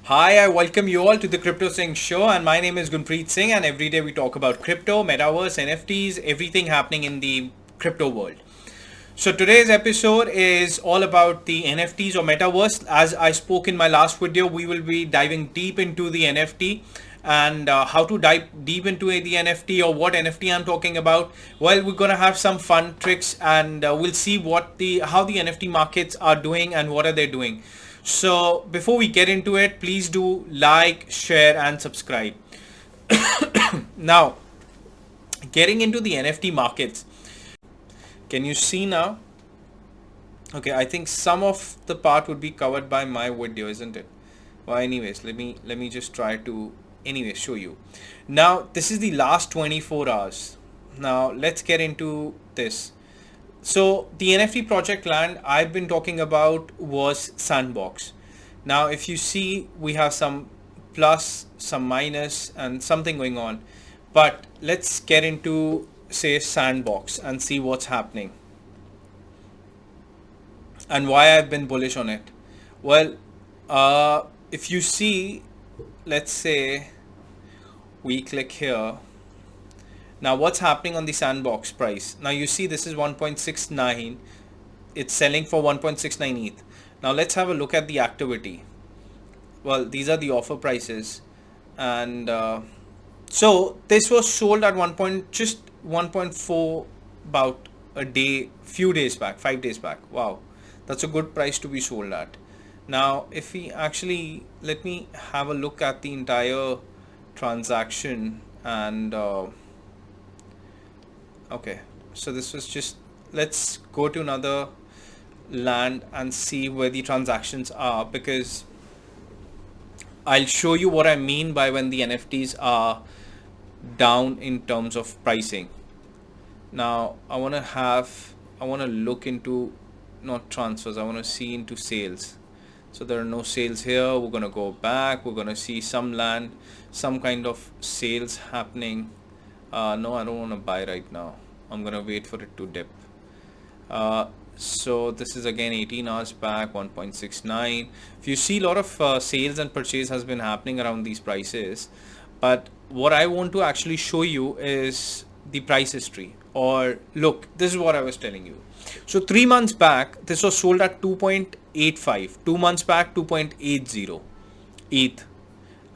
Hi, I welcome you all to the Crypto Singh Show, and my name is Gunpreet Singh, and every day we talk about crypto, metaverse, NFTs, everything happening in the crypto world. So today's episode is all about the NFTs or metaverse. As I spoke in my last video, we will be diving deep into the NFT and how to dive deep into the NFT or what NFT I'm talking about. Well, we're gonna have some fun tricks and we'll see how the NFT markets are doing and what are they doing. So before we get into it, please do like, share, and subscribe. Now, getting into the NFT markets, can you see now? Okay, I think some of the part would be covered by my video, isn't it? Well, anyways, let me just try to show you. Now, this is the last 24 hours. Now, let's get into this. So, the NFT project land I've been talking about was Sandbox. Now, if you see, we have some plus, some minus, and something going on. But let's get into, say, Sandbox and see what's happening and why I've been bullish on it. Well, if you see, let's say we click here. Now what's happening on the Sandbox price? Now you see this is 1.69. It's selling for 1.69 ETH. Now let's have a look at the activity. Well, these are the offer prices, and so this was sold at just 1.4 about a day, few days back, 5 days back. Wow, that's a good price to be sold at. Now, if we actually let me have a look at the entire transaction and okay, so this was just, let's go to another land and see where the transactions are, because I'll show you what I mean by when the NFTs are down in terms of pricing. Now I want to look into not transfers, I want to see into sales. So there are no sales here. We're going to go back, we're going to see some land, some kind of sales happening. No, I don't want to buy right now. I'm going to wait for it to dip. So this is again 18 hours back, 1.69. If you see, a lot of sales and purchase has been happening around these prices, but what I want to actually show you is the price history. Or look, this is what I was telling you. So 3 months back this was sold at 2.85, 2 months back 2.80 ETH,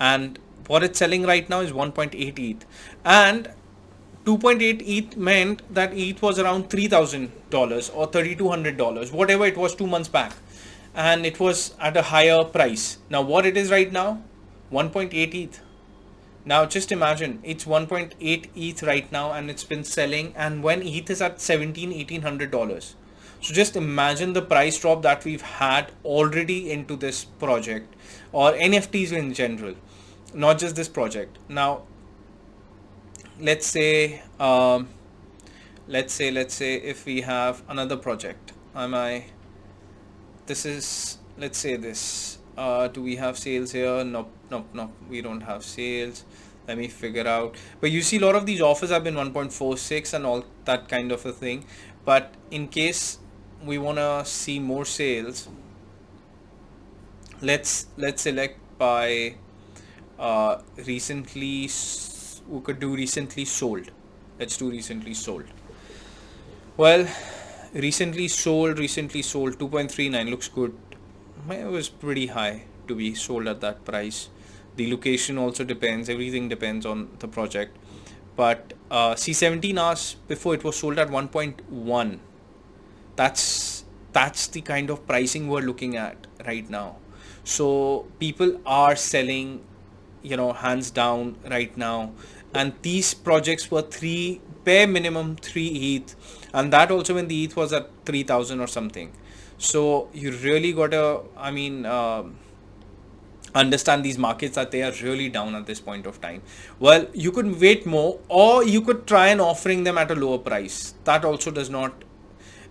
and what it's selling right now is 1.8 ETH. And 2.8 ETH meant that ETH was around $3,000 or $3,200, whatever it was 2 months back, and it was at a higher price. Now what it is right now, 1.8 ETH. Now just imagine, it's 1.8 ETH right now, and it's been selling, and when ETH is at 1800 dollars. So just imagine the price drop that we've had already into this project or NFTs in general, not just this project. Now let's say if we have another project, this is, let's say this, do we have sales here? Nope, we don't have sales. Let me figure out. But you see, a lot of these offers have been 1.46 and all that kind of a thing. But in case we want to see more sales, let's select by recently. We could do recently sold. Let's do recently sold. Well, recently sold 2.39 looks good. It was pretty high to be sold at that price. The location also depends, everything depends on the project. But see, 17 hours before it was sold at 1.1. That's the kind of pricing we're looking at right now. So people are selling, hands down right now, and these projects were bare minimum 3 ETH, and that also when the ETH was at 3,000 or something. So you really gotta, understand these markets, that they are really down at this point of time. Well, you could wait more, or you could try and offering them at a lower price. That also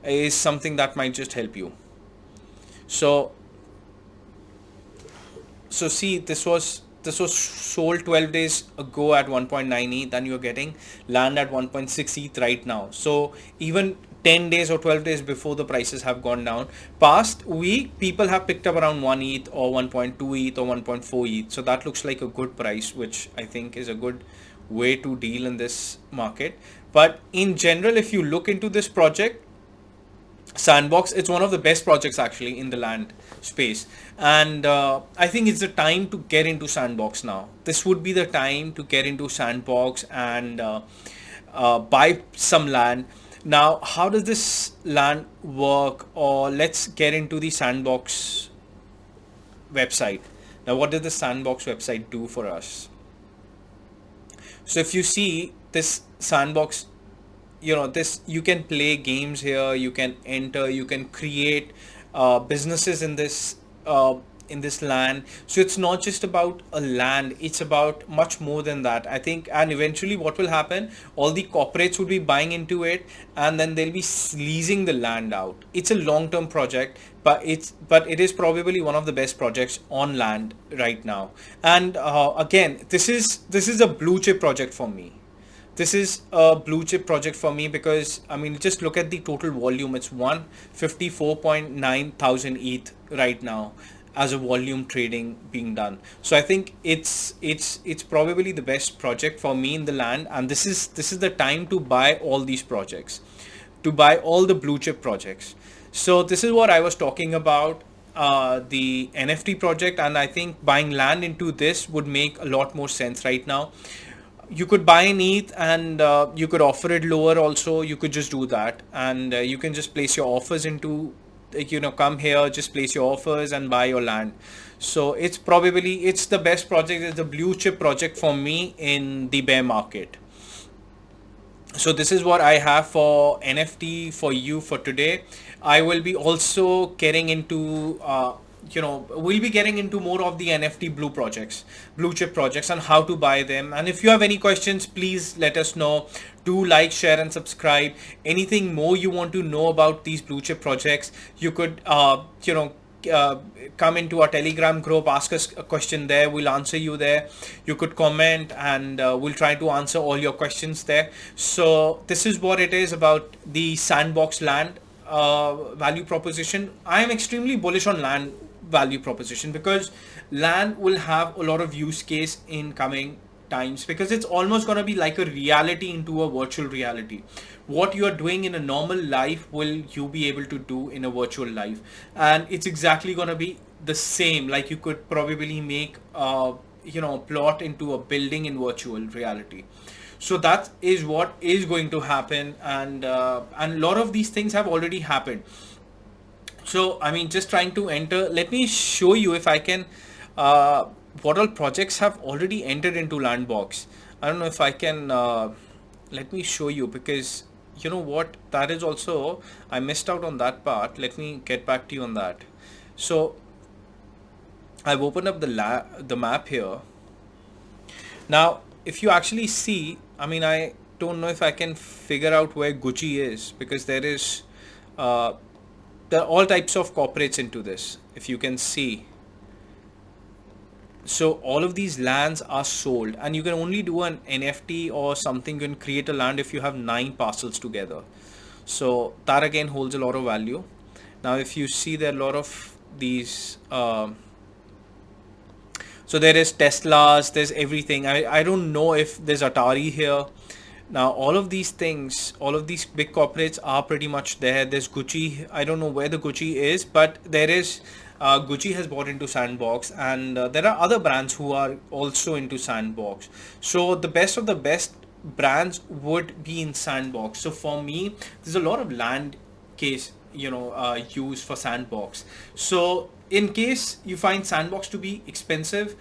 is something that might just help you. So see, this was sold 12 days ago at 1.9 ETH, and you're getting land at 1.6 ETH right now. So even 10 days or 12 days before the prices have gone down. Past week, people have picked up around 1 ETH or 1.2 ETH or 1.4 ETH. So that looks like a good price, which I think is a good way to deal in this market. But in general, if you look into this project, Sandbox, it's one of the best projects actually in the land space, and I think it's the time to get into Sandbox now. This would be the time to get into Sandbox and buy some land. Now, how does this land work? Or let's get into the Sandbox website. Now, what does the Sandbox website do for us? So if you see this Sandbox, this, you can play games here, you can enter, you can create businesses in this land. So it's not just about a land, it's about much more than that, I think. And eventually what will happen, all the corporates will be buying into it, and then they'll be leasing the land out. It's a long term project, but it is probably one of the best projects on land right now. And again, this is a blue chip project for me. This is a blue chip project for me because, I mean, just look at the total volume. It's 154.9 thousand ETH right now as a volume trading being done. So I think it's probably the best project for me in the land, and this is the time to buy all these projects, to buy all the blue chip projects. So this is what I was talking about, the NFT project, and I think buying land into this would make a lot more sense right now. You could buy an ETH, and you could offer it lower also. You could just do that, and you can just place your offers into, like, come here, just place your offers and buy your land. So it's the best project. It's the blue chip project for me in the bear market. So this is what I have for NFT for you for today. I will be also getting into we'll be getting into more of the NFT blue chip projects, and how to buy them. And if you have any questions, please let us know. Do like, share, and subscribe. Anything more you want to know about these blue chip projects, you could come into our Telegram group, ask us a question there, we'll answer you there. You could comment, and we'll try to answer all your questions there. So this is what it is about the Sandbox land value proposition. I am extremely bullish on land value proposition because land will have a lot of use case in coming times, because it's almost going to be like a reality into a virtual reality. What you are doing in a normal life will you be able to do in a virtual life, and it's exactly going to be the same. Like, you could probably make plot into a building in virtual reality. So that is what is going to happen, and a lot of these things have already happened. So I mean, just trying to enter, let me show you if I can what all projects have already entered into Landbox. I don't know if I can let me show you, because you know what, that is also, I missed out on that part. Let me get back to you on that. So I've opened up the map here. Now if you actually see, I mean, I don't know if I can figure out where Gucci is, because there are all types of corporates into this, if you can see. So all of these lands are sold, and you can only do an NFT or something. You can create a land if you have 9 parcels together. So that again holds a lot of value. Now if you see, there are a lot of these so there is Teslas, there's everything. I don't know if there's Atari here. Now all of these things, all of these big corporates are pretty much there. There's Gucci. I don't know where the Gucci is, but there is Gucci has bought into Sandbox, and there are other brands who are also into Sandbox. So the best of the best brands would be in Sandbox. So for me, there's a lot of land case used for Sandbox. So in case you find Sandbox to be expensive,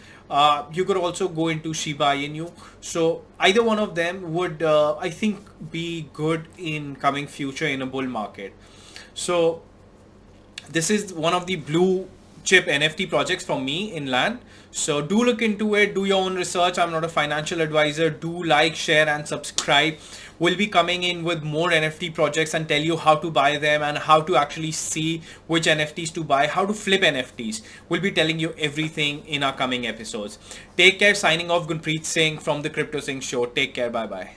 you could also go into Shiba Inu. So either one of them would I think be good in coming future in a bull market. So this is one of the blue chip NFT projects for me in land. So do look into it, do your own research. I'm not a financial advisor. Do like, share, and subscribe. We'll be coming in with more NFT projects and tell you how to buy them and how to actually see which NFTs to buy, how to flip NFTs. We'll be telling you everything in our coming episodes. Take care. Signing off, Gunpreet Singh from the Crypto Singh Show. Take care. Bye bye.